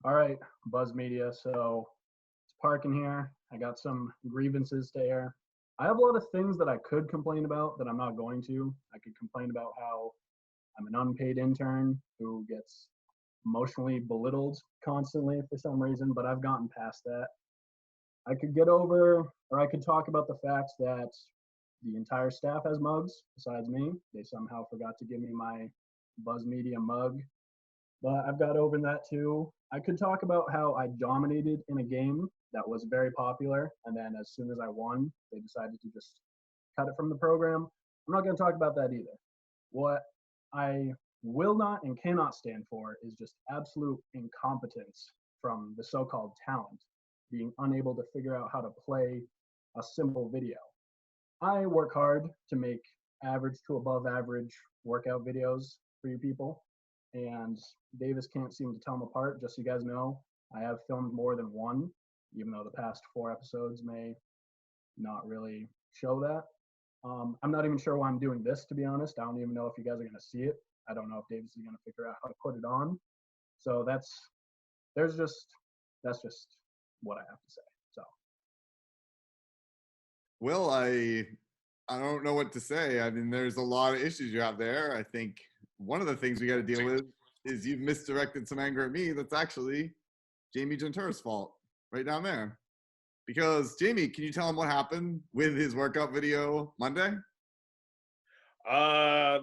All right, Buzz Media. So it's parking here. I got some grievances to air. I have a lot of things that I could complain about that I'm not going to. I could complain about how I'm an unpaid intern who gets emotionally belittled constantly for some reason, but I've gotten past that. I could get over, or I could talk about the fact that the entire staff has mugs besides me. They somehow forgot to give me my Buzz Media mug, but I've got over that too. I could talk about how I dominated in a game that was very popular, and then as soon as I won, they decided to just cut it from the program. I'm not going to talk about that either. What I will not and cannot stand for is just absolute incompetence from the so called talent, being unable to figure out how to play a simple video. I work hard to make average to above average workout videos for you people, and Davis can't seem to tell them apart. Just so you guys know, I have filmed more than one, even though the past 4 episodes may not really show that. I'm not even sure why I'm doing this, to be honest. I don't even know if you guys are going to see it. I don't know if Davis is going to figure out how to put it on. So that's just what I have to say. So Will, I don't know what to say. I mean, there's a lot of issues you have there. I think one of the things we got to deal with is you've misdirected some anger at me. That's actually Jamie Gentura's fault right down there. Because Jamie, can you tell him what happened with his workout video Monday? I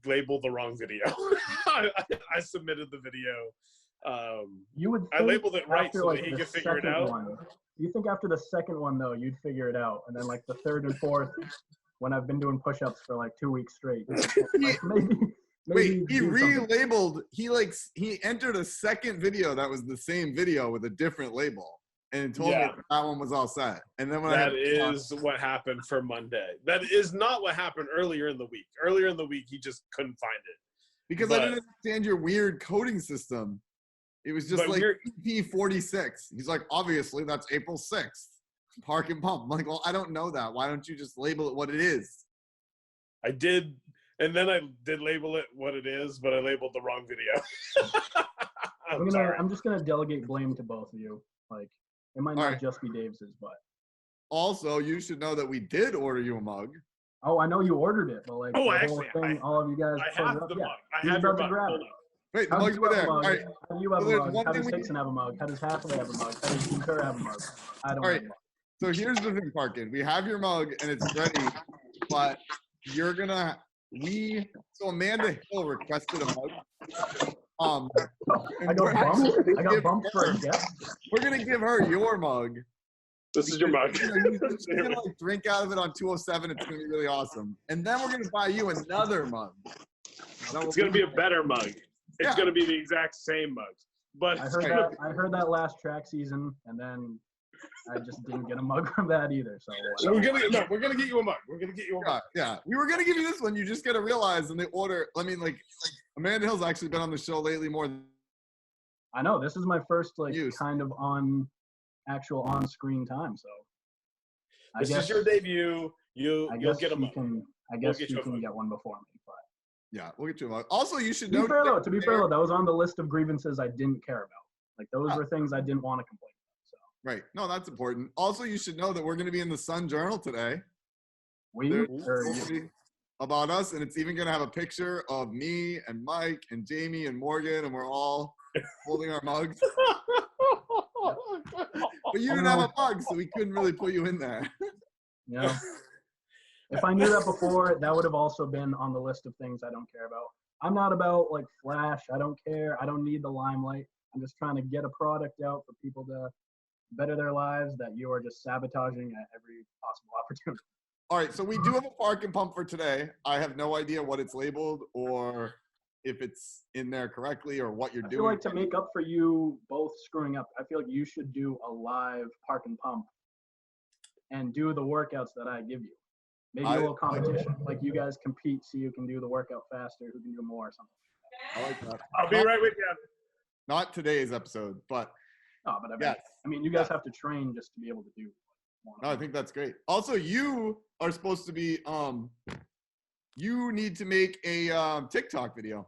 labeled the wrong video. I submitted the video. you would I labeled it right so that he the could figure it second out. one, you think after the second one though, you'd figure it out, and then like the third and fourth, when I've been doing push-ups for like 2 weeks straight, like maybe Wait, he do something. relabeled. He entered a second video that was the same video with a different label, and told me that one was all set. And then when that is what happened for Monday. That is not what happened earlier in the week. Earlier in the week, he just couldn't find it. Because I didn't understand your weird coding system. It was just like EP46. He's like, obviously that's April 6th. Park and pump. I'm like, well, I don't know that. Why don't you just label it what it is? I did, and then I did label it what it is, but I labeled the wrong video. I'm just gonna delegate blame to both of you. Like, it might not just be Davis's, but also you should know that we did order you a mug. Oh, I know you ordered it, but like the actually, whole thing, all of you guys. I have the mug. I He's have your about to mug. grab Hold it. on. Wait, the mug's right there. All right. How do you have a mug? How does Hickson have a mug? How does Hathaway have a mug? How does Ventura have a mug? I don't have a mug. So here's the thing, Parkin. We have your mug and it's ready, but you're gonna so Amanda Hill requested a mug. I got bumped for a guest. We're gonna give her your mug. This is your mug. You're gonna like drink out of it on 207. It's gonna be really awesome. And then we're gonna buy you another mug. It's gonna be a better mug. It's gonna be the exact same mug. But I heard that last track season, and then I just didn't get a mug from that either. So we're gonna get you a mug. We're gonna get you a mug. Yeah, we were gonna give you this one. You just gotta realize, and they order. I mean, like Amanda Hill's actually been on the show lately more than I know. This is my first kind of actual on-screen time. So this is your debut. You'll get a mug. I guess you can get one before me, but yeah, we'll get you a mug. Also, you should know. To be fair though, that was on the list of grievances I didn't care about. Like those were things I didn't want to complain about. So right, no, that's important. Also, you should know that we're going to be in the Sun Journal today. About us, and it's even going to have a picture of me and Mike and Jamie and Morgan, and we're all holding our mugs. But you didn't have a mug, so we couldn't really put you in there. Yeah. If I knew that before, that would have also been on the list of things I don't care about. I'm not about like flash. I don't care. I don't need the limelight. I'm just trying to get a product out for people to better their lives that you are just sabotaging at every possible opportunity. All right, so we do have a park and pump for today. I have no idea what it's labeled or if it's in there correctly or what you're doing. I feel like to make up for you both screwing up, I feel like you should do a live park and pump and do the workouts that I give you. Maybe a little competition. Like you guys compete so you can do the workout faster, who can do more or something. I like that. I'll be right with you. Not today's episode, but I mean, you guys have to train just to be able to do one. No, I think that's great. Also, you are supposed to be you need to make a TikTok video.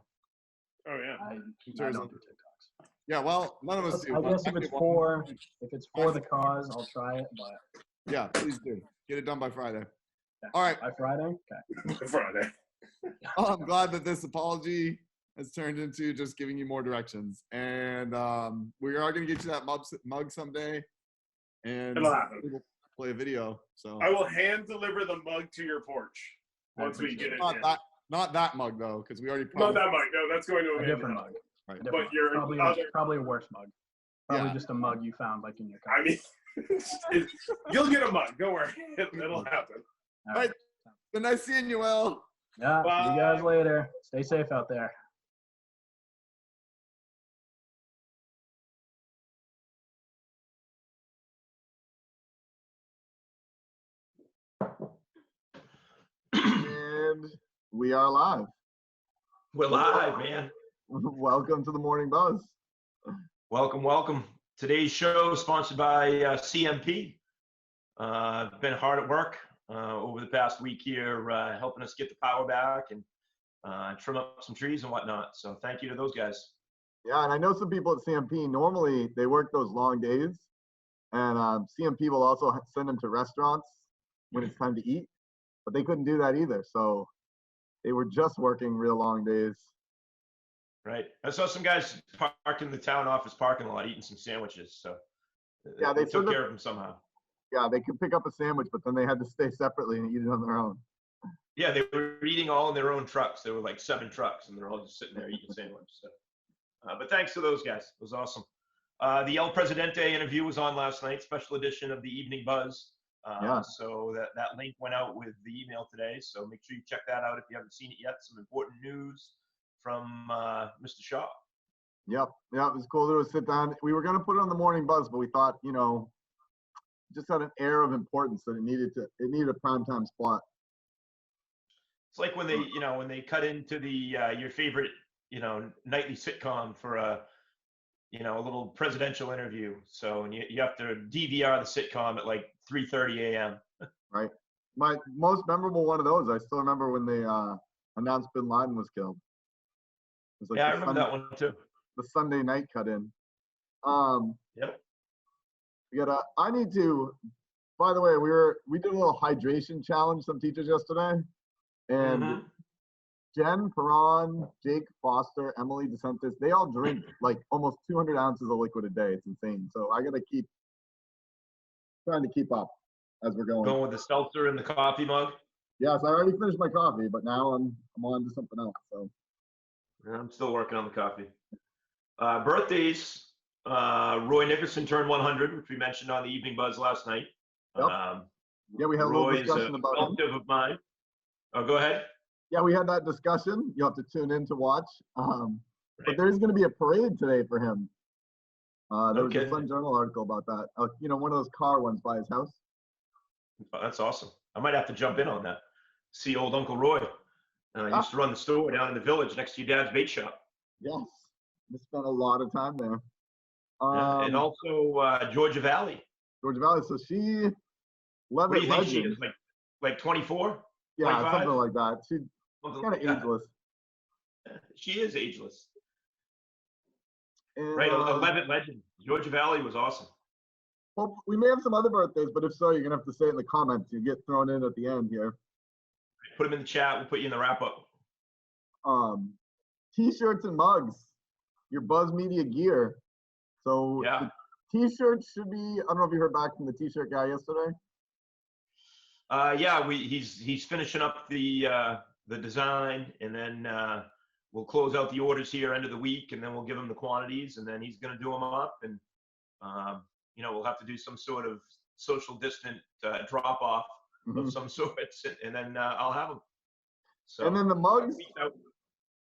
Oh yeah. I don't do TikToks. Yeah, well, none of us do. I but guess if get it's one. for the cause, I'll try it. But Yeah, please do. Get it done by Friday. All right. by Friday, okay. Friday. Oh, I'm glad that this apology has turned into just giving you more directions. And we are going to get you that mug someday. And It'll happen. we'll play a video. So I will hand deliver the mug to your porch once we get it in. not that mug though, because we already Not promised. that mug. No, that's going to A different mug. Right. A different But your probably, other, probably a worse mug. Probably Yeah. just a mug you found like in your car. I mean, you'll get a mug. Don't worry. It'll happen. All right. Been nice seeing you, Will. Yeah. See you guys later. Stay safe out there. And we are live. We're live, man. Welcome to the Morning Buzz. Welcome, welcome. Today's show is sponsored by CMP. Been hard at work over the past week here, helping us get the power back and trim up some trees and whatnot. So thank you to those guys. Yeah, and I know some people at CMP, normally they work those long days, and CMP will also send them to restaurants when it's time to eat, but they couldn't do that either. So they were just working real long days. Right. I saw some guys parked in the town office parking lot eating some sandwiches. So Yeah, they took said care of them somehow. Yeah, they could pick up a sandwich, but then they had to stay separately and eat it on their own. Yeah, they were eating all in their own trucks. There were like 7 trucks, and they're all just sitting there eating a sandwich. So, but thanks to those guys. It was awesome. The El Presidente interview was on last night, special edition of the Evening Buzz. Yeah. So that link went out with the email today. So make sure you check that out if you haven't seen it yet. Some important news from Mr. Shaw. Yep, yeah, it was cool to sit down. We were going to put it on the Morning Buzz, but we thought, just had an air of importance that it needed a primetime spot. It's like when they cut into the your favorite nightly sitcom for a little presidential interview. So and you have to DVR the sitcom at like 3:30 a.m. Right. My most memorable one of those, I still remember when they announced Bin Laden was killed. It was like Yeah, I remember that one too. The Sunday night cut in. Yep. I need to, by the way, we did a little hydration challenge, some teachers yesterday, and Jen Perron, Jake Foster, Emily DeSantis, they all drink like almost 200 ounces of liquid a day. It's insane. So I got to keep trying to keep up as we're going. Going with the seltzer and the coffee mug. Yes, I already finished my coffee, but now I'm on to something else. So I'm still working on the coffee. Birthdays. Roy Nickerson turned 100, which we mentioned on the Evening Buzz last night. Yep. Yeah, we had a little Roy's discussion about him. relative of mine. Oh, go ahead. Yeah, we had that discussion. You'll have to tune in to watch. But there's going to be a parade today for him. There was a Sun Journal article about that. One of those car ones by his house. Oh, that's awesome. I might have to jump in on that. See old Uncle Roy. I used to run the store down in the village next to your dad's bait shop. Yes, we spent a lot of time there. And also Georgia Valley. Georgia Valley. So she, What do you think she legend. is? Like 24? Yeah, 25? something like that. She's Something kind of like that. ageless. She is ageless. And, Right, 11th legend. Georgia Valley was awesome. Well, we may have some other birthdays, but if so, you're gonna have to say it in the comments. You get thrown in at the end here. Put them in the chat. We'll put you in the wrap up. T-shirts and mugs, your Buzz Media gear. So Yeah. the T-shirts should be. I don't know if you heard back from the T-shirt guy yesterday. Yeah, he's finishing up the design, and then we'll close out the orders here end of the week, and then we'll give him the quantities, and then he's going to do them up, and we'll have to do some sort of social distant drop off of some sorts, and then I'll have them. So And then the mugs.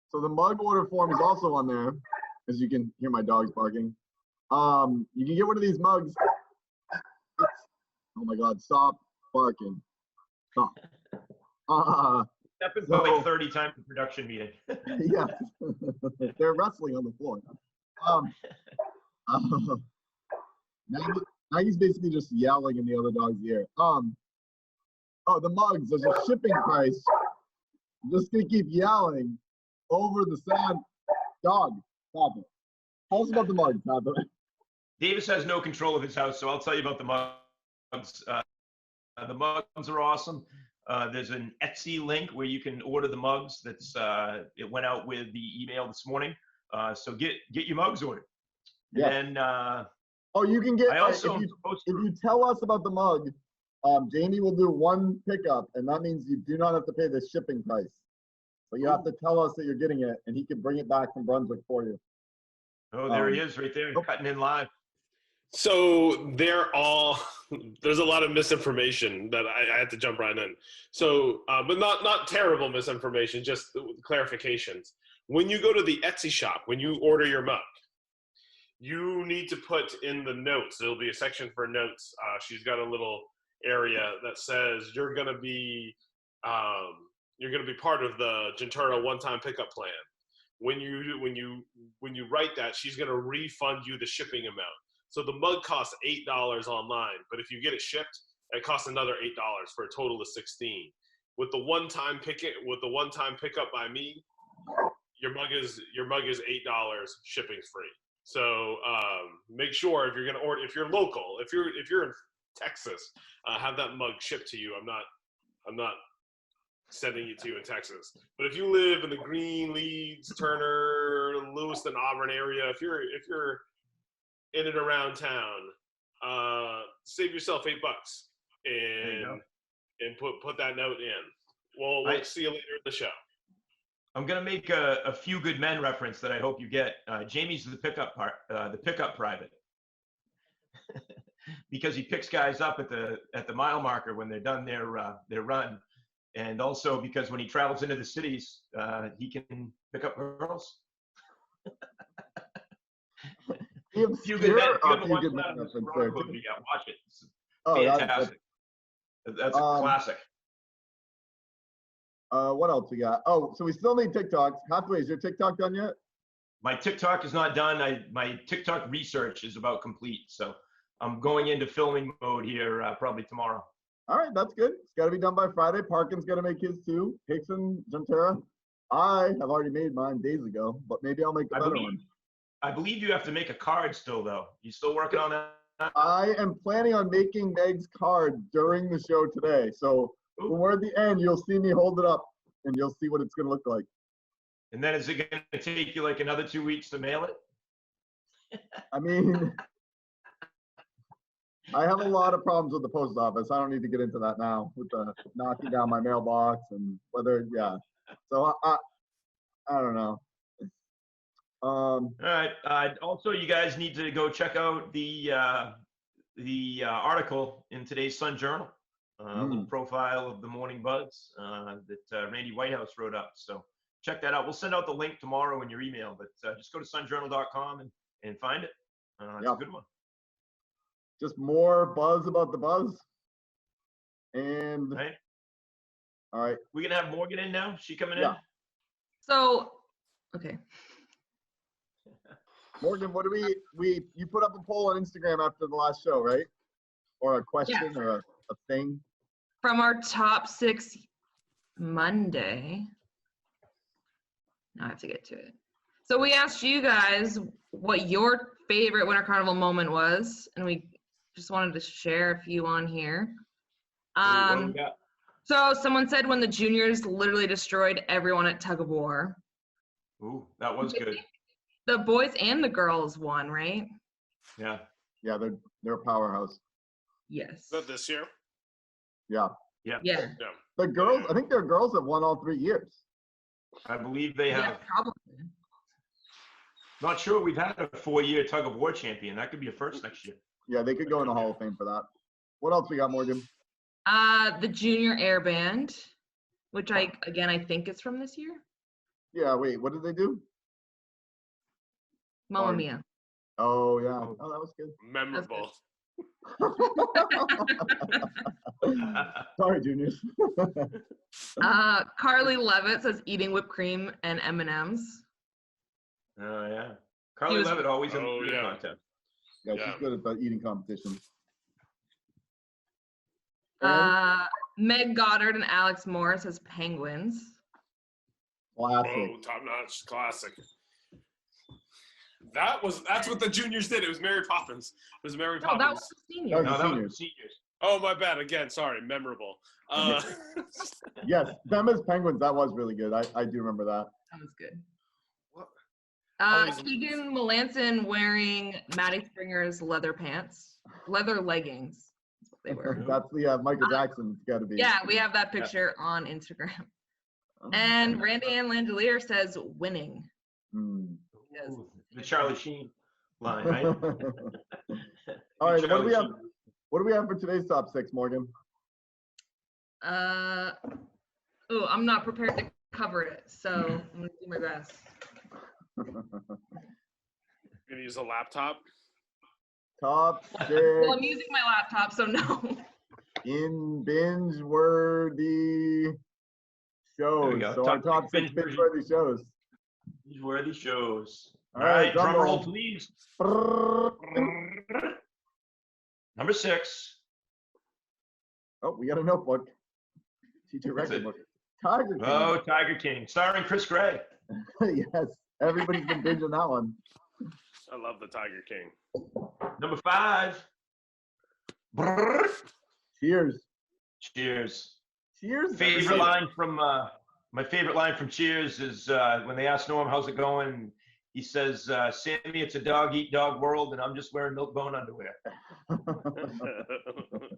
So the mug order form is also on there, as you can hear my dogs barking. You can get one of these mugs. Oh my God! Stop barking. Stop. Happens like 30 times in production meeting. Yeah, they're wrestling on the floor. Now he's basically just yelling in the other dog's ear. The mugs. There's a shipping price. I'm just gonna keep yelling over the sound. Dog, stop it. Tell us about the mugs, Catherine. Davis has no control of his house, so I'll tell you about the mugs. The mugs are awesome. There's an Etsy link where you can order the mugs. It went out with the email this morning. So get your mugs ordered. Yeah. And then Oh, you can get. I also if you tell us about the mug, Jamie will do one pickup, and that means you do not have to pay the shipping price. But you have to tell us that you're getting it, and he can bring it back from Brunswick for you. Oh, there he is, right there, cutting in live. So there's a lot of misinformation that I had to jump right in. So, but not terrible misinformation, just clarifications. When you go to the Etsy shop, when you order your mug, you need to put in the notes. There'll be a section for notes. She's got a little area that says you're gonna be part of the Gentura one-time pickup plan. When you write that, she's gonna refund you the shipping amount. So the mug costs $8 online, but if you get it shipped, it costs another $8 for a total of $16. With the one-time pickup by me, your mug is $8, shipping's free. So make sure if you're gonna order, if you're local, if you're in Texas, have that mug shipped to you. I'm not sending it to you in Texas. But if you live in the Green, Leeds, Turner, Lewiston, Auburn area, if you're in and around town, save yourself $8 and put that note in. We'll see you later in the show. I'm gonna make a few good men reference that I hope you get. Jamie's the pickup private, because he picks guys up at the mile marker when they're done their run, and also because when he travels into the cities, he can pick up girls. A few good men reference there. Watch it. It's Oh, fantastic. That's a classic. What else we got? Oh, so we still need TikToks. Hathaway, is your TikTok done yet? My TikTok is not done. My TikTok research is about complete. So I'm going into filming mode here probably tomorrow. All right, that's good. It's got to be done by Friday. Parkin's got to make his too. Hickson, Gentura. I have already made mine days ago, but maybe I'll make a better one. I believe you have to make a card still, though. You still working on that? I am planning on making Meg's card during the show today. So when we're at the end, you'll see me hold it up, and you'll see what it's going to look like. And then is it going to take you like another 2 weeks to mail it? I mean, I have a lot of problems with the post office. I don't need to get into that now with the knocking down my mailbox and whether, yeah. So I don't know. All right. Also, you guys need to go check out the article in today's Sun Journal, a little profile of the Morning Buzz that Randy Whitehouse wrote up. So check that out. We'll send out the link tomorrow in your email, but just go to sunjournal.com and find it. It's a good one. Just more buzz about the buzz. And right. All right. We're gonna have Morgan in now. She coming in? So, okay. Morgan, what do you put up a poll on Instagram after the last show, right? Or a question or a thing? From our top 6 Monday. Now I have to get to it. So we asked you guys what your favorite Winter Carnival moment was, and we just wanted to share a few on here. So someone said when the juniors literally destroyed everyone at Tug of War. Ooh, that was good. The boys and the girls won, right? Yeah. Yeah, they're a powerhouse. Yes. Is that this year? Yeah. Yeah. Yeah. The girls, I think their girls have won all 3 years. I believe they have. Yeah, probably. Not sure we've had a 4-year Tug of War champion. That could be a first next year. Yeah, they could go in the Hall of Fame for that. What else we got, Morgan? The Junior Air Band, which I think is from this year. Yeah, wait, what did they do? Mamma Mia. Oh, yeah. Oh, that was good. Memorable. Sorry, juniors. Carly Levitt says eating whipped cream and M&Ms. Oh, yeah. Carly Levitt always in the food contest. Yeah, she's good at the eating competition. Meg Goddard and Alex Moore says penguins. Classic. Oh, top-notch classic. That's what the juniors did. It was Mary Poppins. It was Mary No, Poppins. that was the senior. Oh, No, that was seniors. the seniors. Oh, my bad. Again, sorry. Memorable. Yes, them as Penguins, that was really good. I do remember that. That was good. What? Keegan Melanson wearing Maddie Springer's leather pants, leather leggings. That's what they were. That's the Michael Jackson. It's got to be. Yeah, we have that picture on Instagram. And Randy Ann Langelier says winning. Mm. Yes. Ooh, the Charlie Sheen line, right? All right, what do Charlie we have? Sheen. What do we have for today's top 6, Morgan? I'm not prepared to cover it, so I'm gonna do my best. Gonna use a laptop. Top 6 Well, I'm using my laptop, so no. in binge-worthy shows. go. So our top 6 binge-worthy. binge-worthy shows. These worthy shows. All All right, right, drum drum roll, roll. please. Brrrr. Number 6. Oh, we got a notebook. Teacher That's record it. book. Tiger King. Oh, Tiger King, starring Chris Gray. Yes, everybody's been binging that one. I love the Tiger King. Number 5. Brrr. Cheers. Cheers. Cheers. Favorite line from my favorite line from Cheers is when they ask Norm, "How's it going?" He says, "Sammy, it's a dog-eat-dog world, and I'm just wearing Milk-Bone underwear."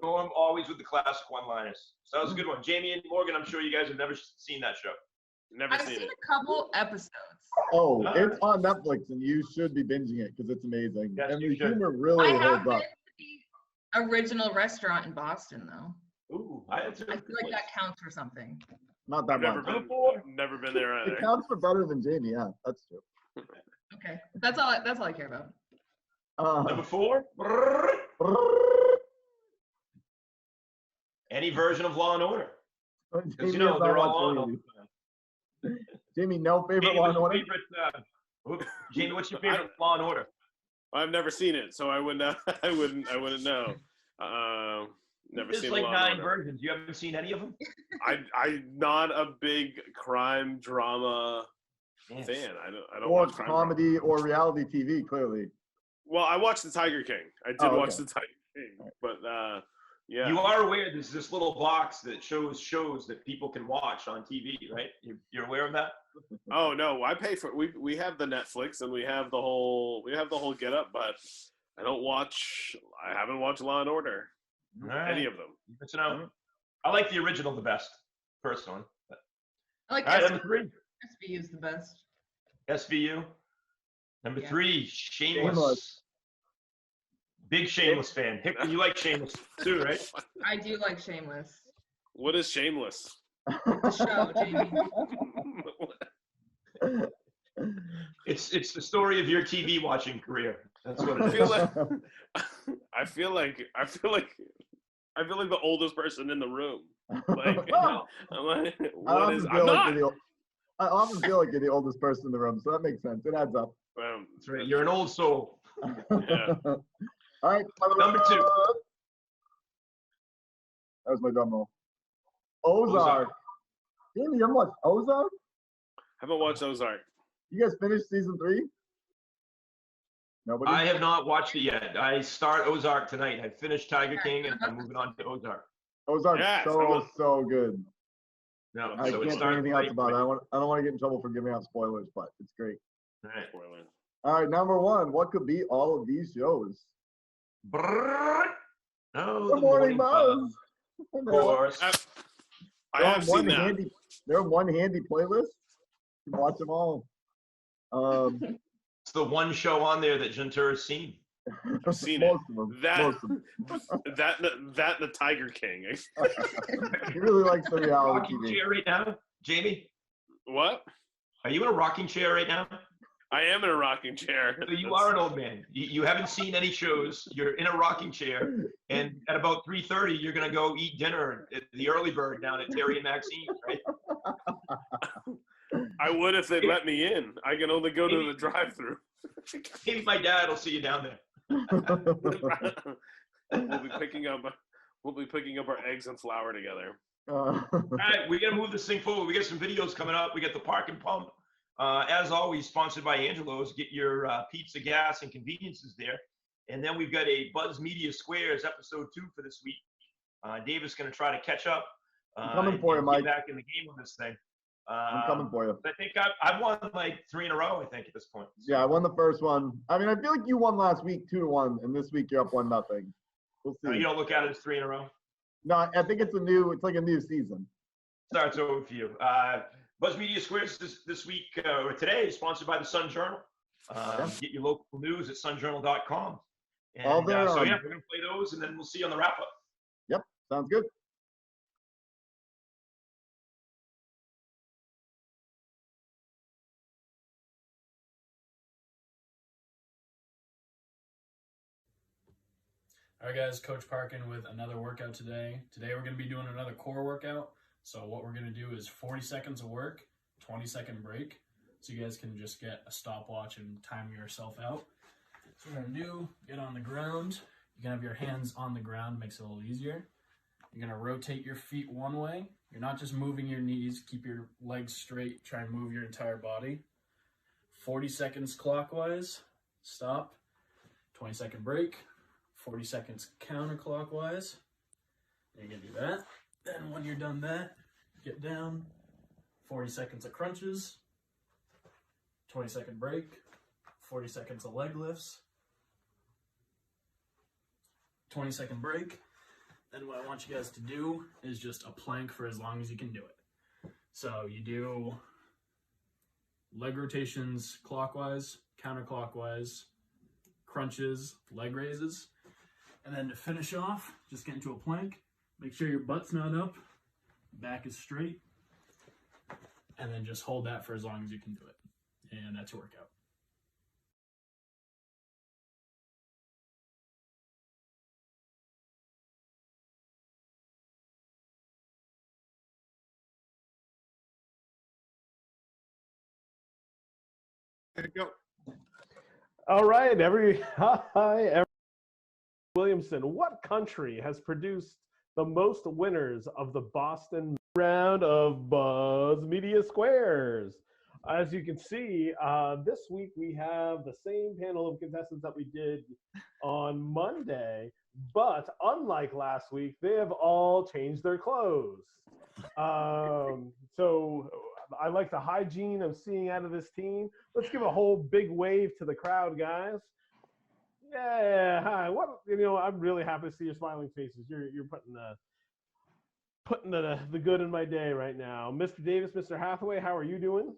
Norm always with the classic one-liners. So that was a good one. Jamie and Morgan, I'm sure you guys have never seen that show. Never I've seen seen it. a couple episodes. Oh, it's on Netflix, and you should be binging it because it's amazing. Yes, and you the should. humor I really have holds been up. to the original restaurant in Boston, though. Ooh, I feel like that counts for something. Not that I've never much. been. Never been there It either. counts for better than Jamie. Yeah, that's true. Okay, that's all I care about. Number 4. Brrr. brrrr. Any version of Law and Order. Because Jamie you know has not they're all watched on any all of the these. time. Jamie, no favorite Jamie, Law what's and your Order? favorite, Jamie, what's your favorite Law and Order? I've never seen it, so I wouldn't. I wouldn't know. Never There's seen like Law and 9 Order. versions. You haven't seen any of them? I'm not a big crime drama Yes. fan. I don't Or watch crime drama. comedy or reality TV, clearly. Well, I watched the Tiger King. I did Oh, watch okay. the Tiger King, but yeah. You are aware there's this little box that shows shows that people can watch on TV, right? You're aware of that? Oh no, I pay for. We have the Netflix and we have the whole get up, but I don't watch. I haven't watched Law and Order. All right. Any of them. Good to know. I like the original the best, first one. But, I like all right, number 3, SVU is the best. SVU. Number Yeah. 3, Shameless. Shameless. Big Shameless fan. Hickman, you like Shameless too, right? I do like Shameless. What is Shameless? The show, Jamie. It's the story of your TV watching career. That's what I it feel is. like I feel like the oldest person in the room. Like, I'm like, what is? I'm not. I often feel like you're the oldest person in the room, so that makes sense. It adds up. That's right. You're an old soul. Yeah. All right. Number 2. That was my drum roll. Ozark. Jamie, you ever watched Ozark? Haven't watched Ozark. You guys finished season 3? Nobody? I have not watched it yet. I start Ozark tonight. I finished Tiger King and I'm moving on to Ozark. Ozark, Yes, so good. No, I so it can't say starts anything else tonight. about it. I don't want to get in trouble for giving out spoilers, but it's great. All right. Spoiler. All right, number 1. What could be all of these shows? Brrr. Oh, The Morning Buzz. Of course. I have seen that. They're on one handy playlist. You can watch them all. It's the one show on there that Gentura's seen. I've seen most of them. That- Most of them. That and the Tiger King. He really likes the reality Rocking TV. chair right now, Jamie? What? Are you in a rocking chair right now? I am in a rocking chair. So you are an old man. You haven't seen any shows. You're in a rocking chair, and at about 3:30, you're gonna go eat dinner at the Early Bird down at Terry and Maxine's, right? I would if they'd let me in. I can only go to the drive-through. Maybe my dad will see you down there. We'll be picking up our eggs and flour together. All right, we gotta move this thing forward. We got some videos coming up. We got the Park and Pump As always, sponsored by Angelo's. Get your pizza, gas, and conveniences there. And then we've got a Buzz Media Squares episode 2 for this week. Davis going to try to catch up. I'm coming for you, get Mike. back in the game on this thing. I'm coming for you. I think I've won like 3 in a row, I think, at this point. Yeah, I won the first one. I mean, I feel like you won last week 2-1, and this week you're up 1-0. We'll see. You don't look at it as 3 in a row? No, I think it's like a new season. Starts over for you. Buzz Media Squares this week, or today, is sponsored by the Sun Journal. Get your local news at sunjournal.com. And All there, so, yeah, we're going to play those, and then we'll see you on the wrap-up. Yep, sounds good. All right, guys, Coach Parkin with another workout today. Today we're going to be doing another core workout. So what we're going to do is 40 seconds of work, 20-second break. So you guys can just get a stopwatch and time yourself out. So what we're going to do, get on the ground. You can have your hands on the ground, makes it a little easier. You're going to rotate your feet one way. You're not just moving your knees. Keep your legs straight. Try and move your entire body. 40 seconds clockwise. Stop. 20-second break. 40 seconds counterclockwise. You're going to do that. Then when you're done that, get down. 40 seconds of crunches. 20-second break. 40 seconds of leg lifts. 20-second break. Then what I want you guys to do is just a plank for as long as you can do it. So you do leg rotations clockwise, counterclockwise, crunches, leg raises. And then to finish off, just get into a plank. Make sure your butt's not up, back is straight, and then just hold that for as long as you can do it. And that's your workout. There you go. All right, hi, Williamson. What country has produced the most winners of the Boston round of Buzz Media Squares? As you can see, this week we have the same panel of contestants that we did on Monday, but unlike last week, they have all changed their clothes. So I like the hygiene I'm seeing out of this team. Let's give a whole big wave to the crowd, guys. Yeah, hi. I'm really happy to see your smiling faces. You're putting the good in my day right now. Mr. Davis, Mr. Hathaway, how are you doing?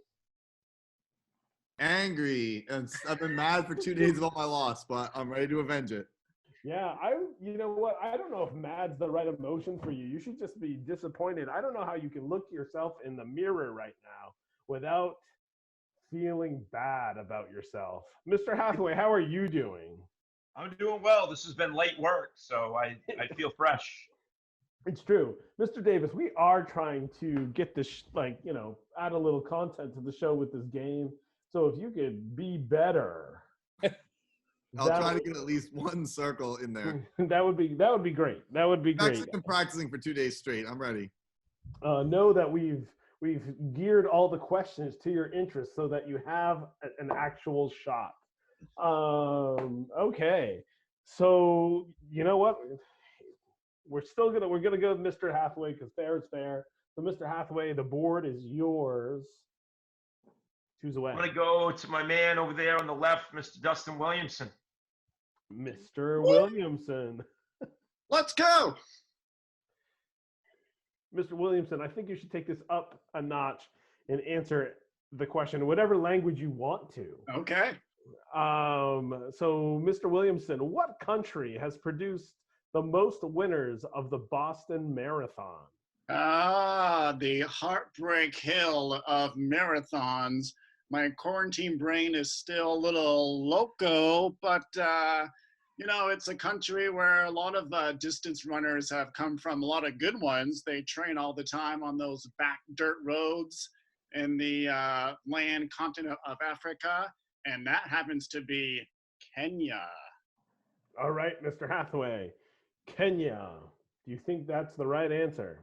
Angry, and I've been mad for 2 days about my loss, but I'm ready to avenge it. Yeah, you know what? I don't know if mad's the right emotion for you. You should just be disappointed. I don't know how you can look yourself in the mirror right now without feeling bad about yourself. Mr. Hathaway, how are you doing? I'm doing well. This has been late work, so I feel fresh. It's true. Mr. Davis, we are trying to get this, add a little content to the show with this game. So if you could be better. I'll try to get at least one circle in there. That would be great. That would be I've great. actually been practicing for 2 days straight. I'm ready. Know that we've geared all the questions to your interest so that you have an actual shot. Okay. So you know what? We're gonna go with Mr. Hathaway because fair is fair. So Mr. Hathaway, the board is yours. Choose away. I'm going to go to my man over there on the left, Mr. Dustin Williamson. Mr. Williamson. Let's go. Mr. Williamson, I think you should take this up a notch and answer the question in whatever language you want to. Okay. So, Mr. Williamson, what country has produced the most winners of the Boston Marathon? The heartbreak hill of marathons. My quarantine brain is still a little loco, but it's a country where a lot of distance runners have come from, a lot of good ones. They train all the time on those back dirt roads in the land continent of Africa, and that happens to be Kenya. All right, Mr. Hathaway. Kenya. Do you think that's the right answer?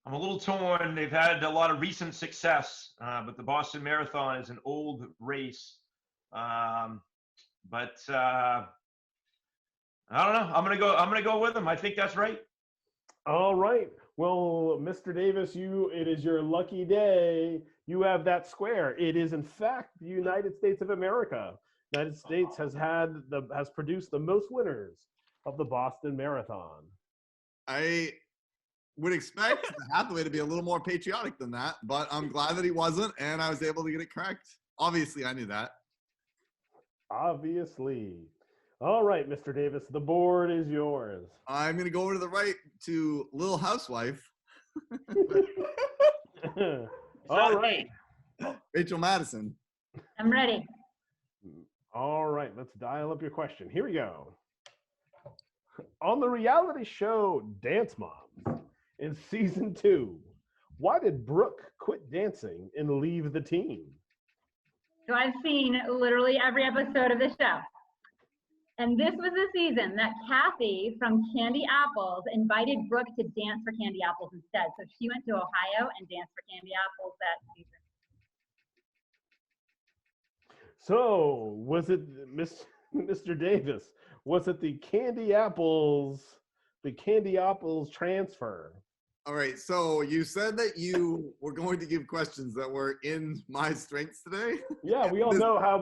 I'm a little torn. They've had a lot of recent success, but the Boston Marathon is an old race. But I don't know. I'm gonna go with them. I think that's right. All right. Well, Mr. Davis, it is your lucky day. You have that square. It is in fact the United States of America. United States has produced the most winners of the Boston Marathon. I would expect Hathaway to be a little more patriotic than that, but I'm glad that he wasn't, and I was able to get it correct. Obviously, I knew that. Obviously. All right, Mr. Davis, the board is yours. I'm going to go over to the right to Little Housewife, All right. Rachel Madison. I'm ready. All right, let's dial up your question. Here we go. On the reality show Dance Moms in season 2, why did Brooke quit dancing and leave the team? So I've seen literally every episode of the show. And this was the season that Kathy from Candy Apples invited Brooke to dance for Candy Apples instead. So she went to Ohio and danced for Candy Apples that season. So, was it Mr. Davis? Was it the Candy Apples transfer? All right, so you said that you were going to give questions that were in my strengths today. Yeah, we all know how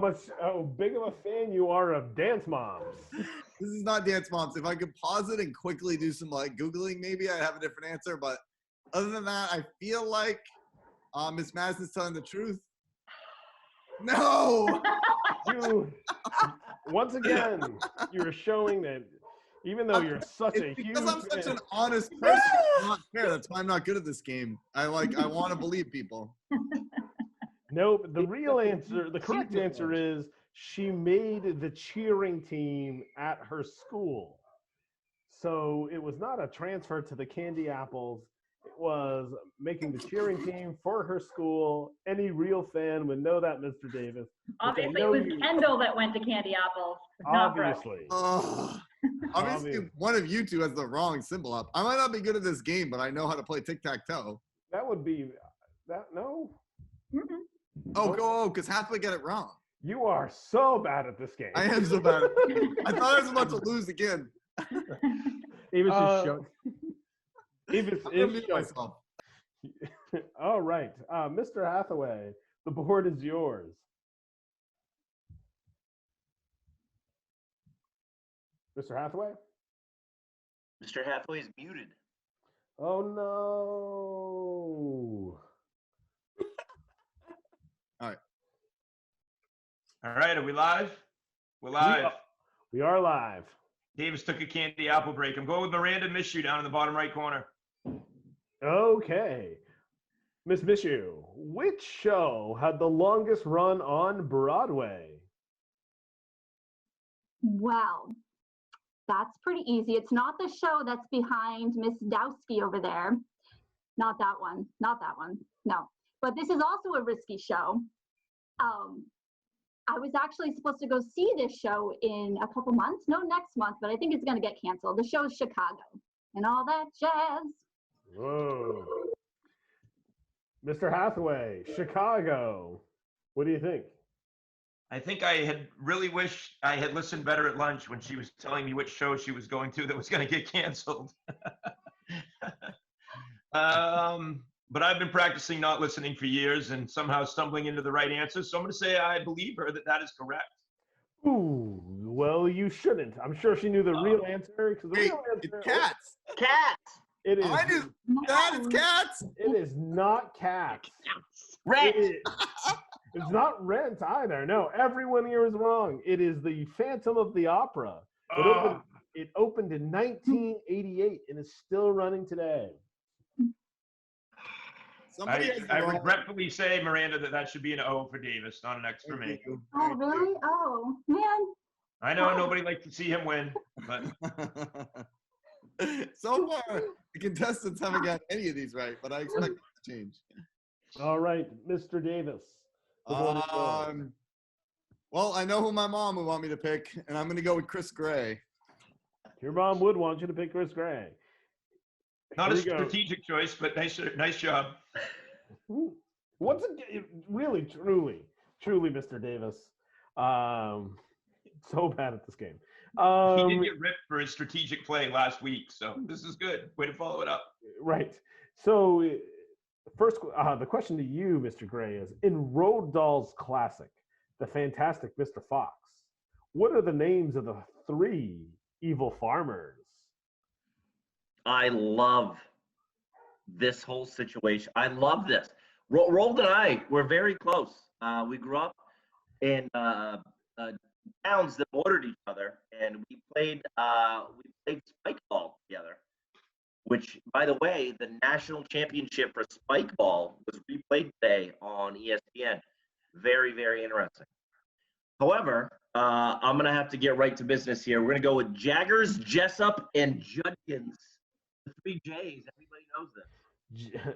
big of a fan you are of Dance Moms. This is not Dance Moms. If I could pause it and quickly do some Googling, maybe I'd have a different answer. But other than that, I feel like Miss Madison's telling the truth. No! Once again, you're showing that even though you're such a huge because I'm such an honest person, it's not fair. That's why I'm not good at this game. I want to believe people. Nope. The correct answer is she made the cheering team at her school. So it was not a transfer to the Candy Apples. It was making the cheering team for her school. Any real fan would know that, Mr. Davis. Obviously, it was Kendall that went to Candy Apples. Not Brooke. Obviously. Obviously, one of you two has the wrong symbol up. I might not be good at this game, but I know how to play tic-tac-toe. That would be that. No. Mm-mm. Oh, because Hathaway got it wrong. You are so bad at this game. I am so bad. I thought I was about to lose again. Avis is show. Avis I'm gonna is mute show. myself. All right, Mr. Hathaway, the board is yours. Mr. Hathaway? Mr. Hathaway is muted. Oh no. All right, are we live? We're live. We are live. Davis took a Candy Apple break. I'm going with Miranda Mishu down in the bottom right corner. Okay. Miss Mishu, which show had the longest run on Broadway? Well, that's pretty easy. It's not the show that's behind Miss Dowski over there. Not that one. Not that one. No. But this is also a risky show. I was actually supposed to go see this show in a couple months. No, next month, but I think it's going to get canceled. The show is Chicago and all that jazz. Whoa. Mr. Hathaway, Chicago. What do you think? I think I had really wished I had listened better at lunch when she was telling me which show she was going to that was going to get canceled. But I've been practicing not listening for years and somehow stumbling into the right answer. So I'm going to say I believe her that is correct. Ooh, well, you shouldn't. I'm sure she knew the real answer. Because the real answer, it's cats. Cats. It is. I knew that. It's cats. It is not cats. Rent. It's not Rent either. No, everyone here is wrong. It is the Phantom of the Opera. It opened in 1988 and is still running today. I regretfully say, Miranda, that should be an O for Davis, not an X for me. Oh, really? Oh, man. I know nobody likes to see him win, but so far the contestants haven't got any of these right, but I expect it to change. All right, Mr. Davis. Well, I know who my mom would want me to pick, and I'm going to go with Chris Gray. Your mom would want you to pick Chris Gray. Not a Here we go. strategic choice, but nice job. Once again, really, truly, Mr. Davis. So bad at this game. He did get ripped for his strategic play last week, so this is good. Way to follow it up. Right. So, first, the question to you, Mr. Gray, is in Roald Dahl's classic, The Fantastic Mr. Fox, what are the names of the 3 evil farmers? I love this whole situation. I love this. Roald and I were very close. We grew up in towns that bordered each other, and we played spike ball together. Which, by the way, the national championship for spike ball was replayed today on ESPN. Very, very interesting. However, I'm going to have to get right to business here. We're going to go with Jaggers, Jessup, and Judkins. The 3 J's. Everybody knows this.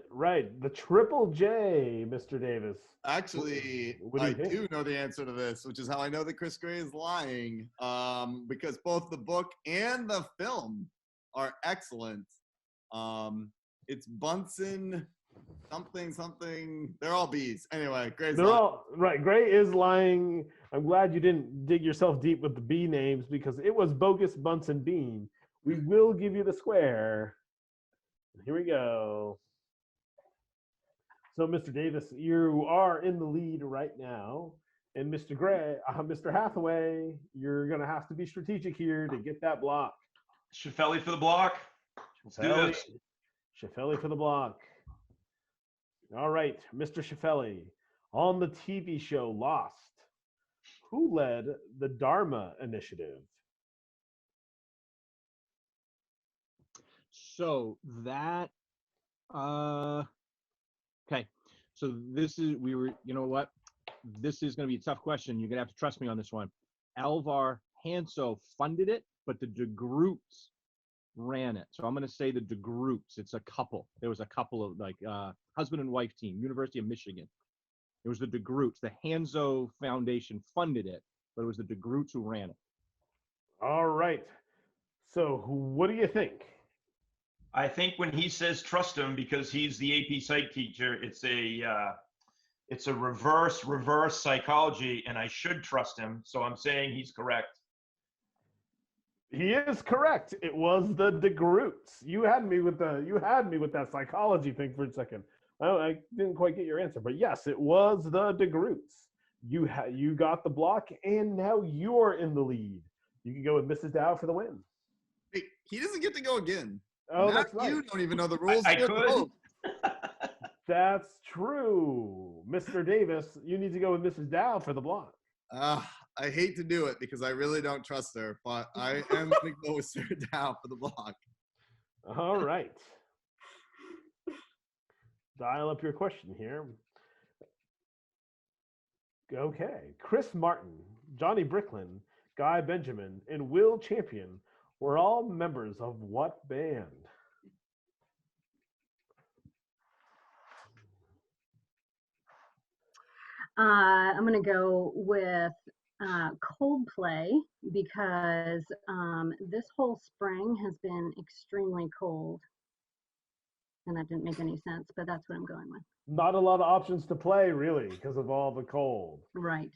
Right, the Triple J, Mr. Davis. Actually, What do you I think? do know the answer to this, which is how I know that Chris Gray is lying, because both the book and the film are excellent. It's Bunsen something. They're all B's. Anyway, Gray's They're lying. all right. Gray is lying. I'm glad you didn't dig yourself deep with the B names because it was Bogus Bunsen Bean. We will give you the square. Here we go. So, Mr. Davis, you are in the lead right now. And Mr. Gray, Mr. Hathaway, you're going to have to be strategic here to get that block. Shaffelli for the block. Let's do this. Shaffelli for the block. All right, Mr. Shaffelli, on the TV show Lost, who led the Dharma Initiative? So that, okay. So this is, you know what? This is going to be a tough question. You're going to have to trust me on this one. Alvar Hanso funded it, but the DeGroots ran it. So I'm going to say the DeGroots. It's a couple. There was a couple of husband and wife team, University of Michigan. It was the DeGroots. The Hanso Foundation funded it, but it was the DeGroots who ran it. All right. So what do you think? I think when he says trust him because he's the AP Psych teacher, it's a reverse psychology, and I should trust him. So I'm saying he's correct. He is correct. It was the DeGroots. You had me with that psychology thing for a second. I didn't quite get your answer, but yes, it was the DeGroots. You got the block, and now you're in the lead. You can go with Mrs. Dow for the win. Wait, he doesn't get to go again. Oh, Now that's right. You don't even know the rules. I Good could. hope. That's true. Mr. Davis, you need to go with Mrs. Dow for the block. I hate to do it because I really don't trust her, but I am going to go with Sarah Dow for the block. All right. Dial up your question here. Okay. Chris Martin, Johnny Bricklin, Guy Benjamin, and Will Champion were all members of what band? I'm going to go with Coldplay because this whole spring has been extremely cold. And that didn't make any sense, but that's what I'm going with. Not a lot of options to play, really, because of all the cold. Right.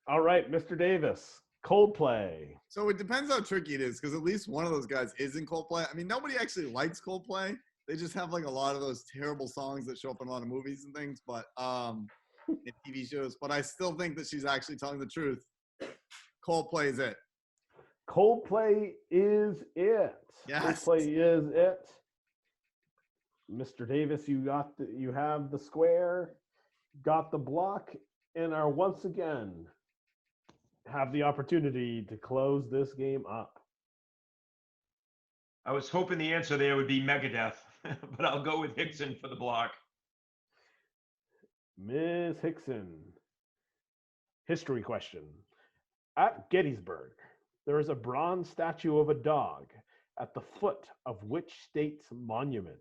All right, Mr. Davis, Coldplay. So it depends how tricky it is because at least one of those guys is in Coldplay. I mean, nobody actually likes Coldplay. They just have like a lot of those terrible songs that show up in a lot of movies and things, but in TV shows. But I still think that she's actually telling the truth. Coldplay is it. Coldplay is it. Yes. Coldplay is it. Mr. Davis, you have the square, got the block, and are once again have the opportunity to close this game up. I was hoping the answer there would be Megadeth, but I'll go with Hickson for the block. Ms. Hickson, history question. At Gettysburg, there is a bronze statue of a dog at the foot of which state's monument?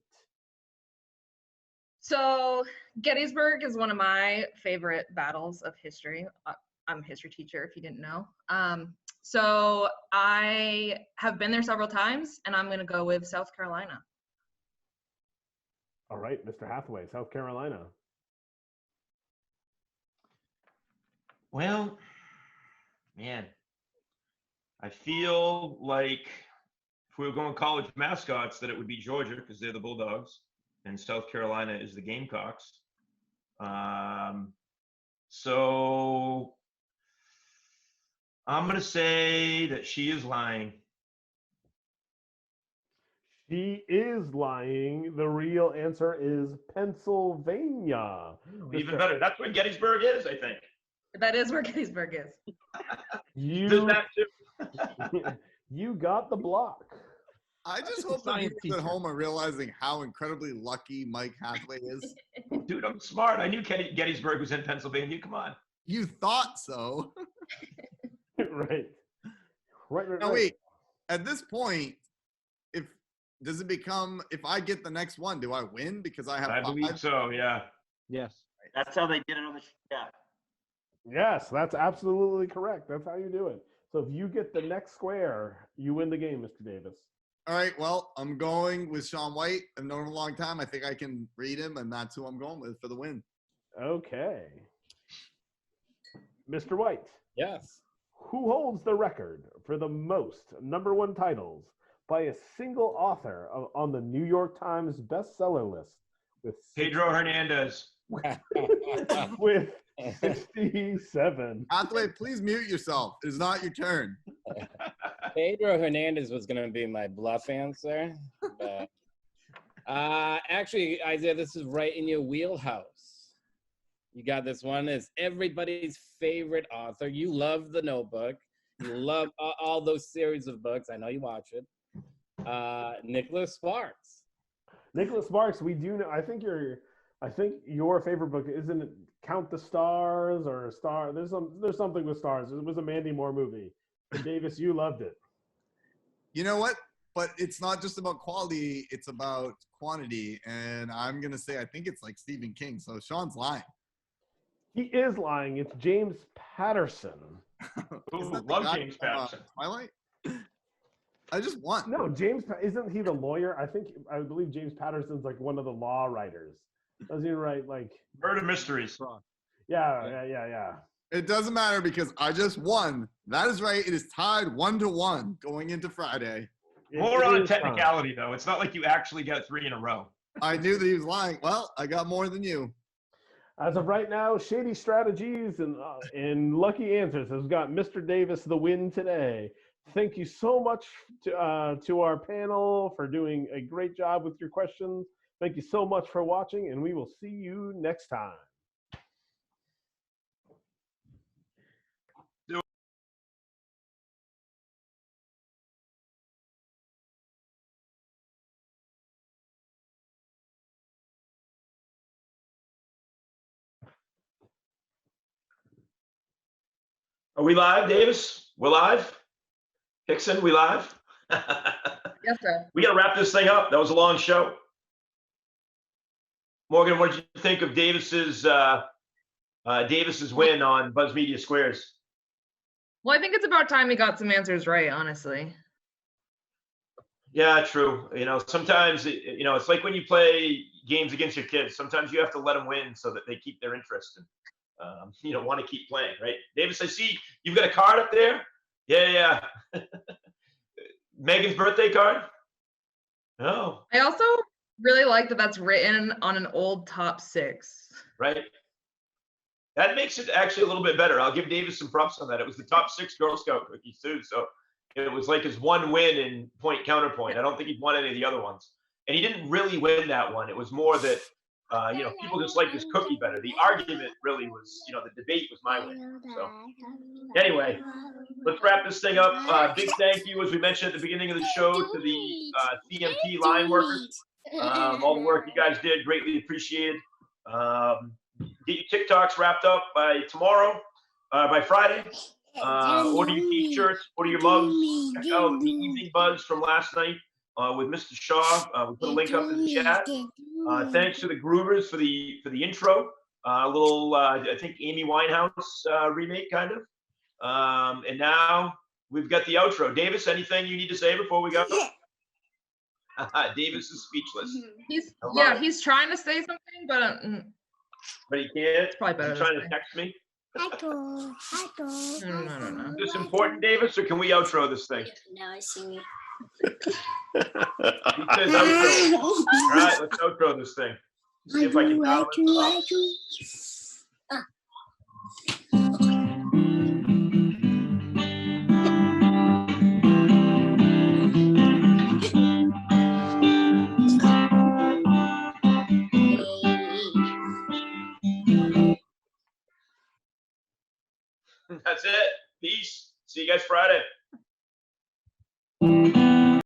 So Gettysburg is one of my favorite battles of history. I'm a history teacher, if you didn't know. So I have been there several times, and I'm going to go with South Carolina. All right, Mr. Hathaway, South Carolina. Well, man, I feel like if we were going college mascots, that it would be Georgia because they're the Bulldogs, and South Carolina is the Gamecocks. So I'm going to say that she is lying. She is lying. The real answer is Pennsylvania. Even better. That's where Gettysburg is, I think. That is where Gettysburg is. There's that too. You got the block. I just hope the viewers at home are realizing how incredibly lucky Mike Hathaway is. Dude, I'm smart. I knew Gettysburg was in Pennsylvania. Come on. You thought so. Right. Now wait, at this point, does it become, if I get the next one, do I win because I have I five? believe so, yeah. Yes. That's how they did it on the yeah. Yes, that's absolutely correct. That's how you do it. So if you get the next square, you win the game, Mr. Davis. All right, well, I'm going with Shaun White. I've known him a long time. I think I can read him, and that's who I'm going with for the win. Okay. Mr. White. Yes. Who holds the record for the most #1 titles by a single author on the New York Times bestseller list with Pedro Hernandez. with 67. Hathaway, please mute yourself. It is not your turn. Pedro Hernandez was going to be my bluff answer. But, actually, Isaiah, this is right in your wheelhouse. You got this one. It's everybody's favorite author. You love The Notebook. You love all those series of books. I know you watch it. Nicholas Sparks. Nicholas Sparks, we do know. I think your favorite book isn't it Count the Stars or Star. There's something with stars. It was a Mandy Moore movie. And Davis, you loved it. You know what? But it's not just about quality; it's about quantity. And I'm gonna say I think it's like Stephen King. So Sean's lying. He is lying. It's James Patterson. Ooh, love James Patterson. Twilight. I just won. No, isn't he the lawyer? I believe James Patterson's like one of the law writers. Doesn't he write like Murder Mysteries? Yeah. It doesn't matter because I just won. That is right. It is tied 1-1 going into Friday. More on a technicality, though. It's not like you actually got 3 in a row. I knew that he was lying. Well, I got more than you. As of right now, Shady Strategies and Lucky Answers has got Mr. Davis the win today. Thank you so much to our panel for doing a great job with your questions. Thank you so much for watching, and we will see you next time. Are we live, Davis? We're live? Hickson, we live? Yes, sir. We got to wrap this thing up. That was a long show. Morgan, what did you think of Davis's win on Buzz Media Squares? Well, I think it's about time we got some answers right, honestly. Yeah, true. You know, sometimes, it's like when you play games against your kids. Sometimes you have to let them win so that they keep their interest and, want to keep playing, right? Davis, I see you've got a card up there. Yeah. Megan's birthday card? Oh. I also really like that that's written on an old top 6. Right. That makes it actually a little bit better. I'll give Davis some props on that. It was the top 6 Girl Scout cookies too. So it was like his one win in point counterpoint. I don't think he'd won any of the other ones. And he didn't really win that one. It was more that, people just like this cookie better. The argument really was, the debate was my win. So anyway, let's wrap this thing up. Big thank you, as we mentioned at the beginning of the show, to the CMP line workers. All the work you guys did, greatly appreciated. Get your TikToks wrapped up by tomorrow, by Friday. Order your t-shirts, order your mugs. Check out the Evening Buzz from last night with Mr. Shaw. We put a link up in the chat. Thanks to the Groovers for the intro. A little, I think, Amy Winehouse remake, kind of. And now we've got the outro. Davis, anything you need to say before we go? Davis is speechless, He's Hello. he's trying to say something, but but he can't. it's probably better He's this trying way. to text me. No. Is this important, Davis, or can we outro this thing? Now I see me. He says outro. All right, let's outro this thing. See if I can dial it up.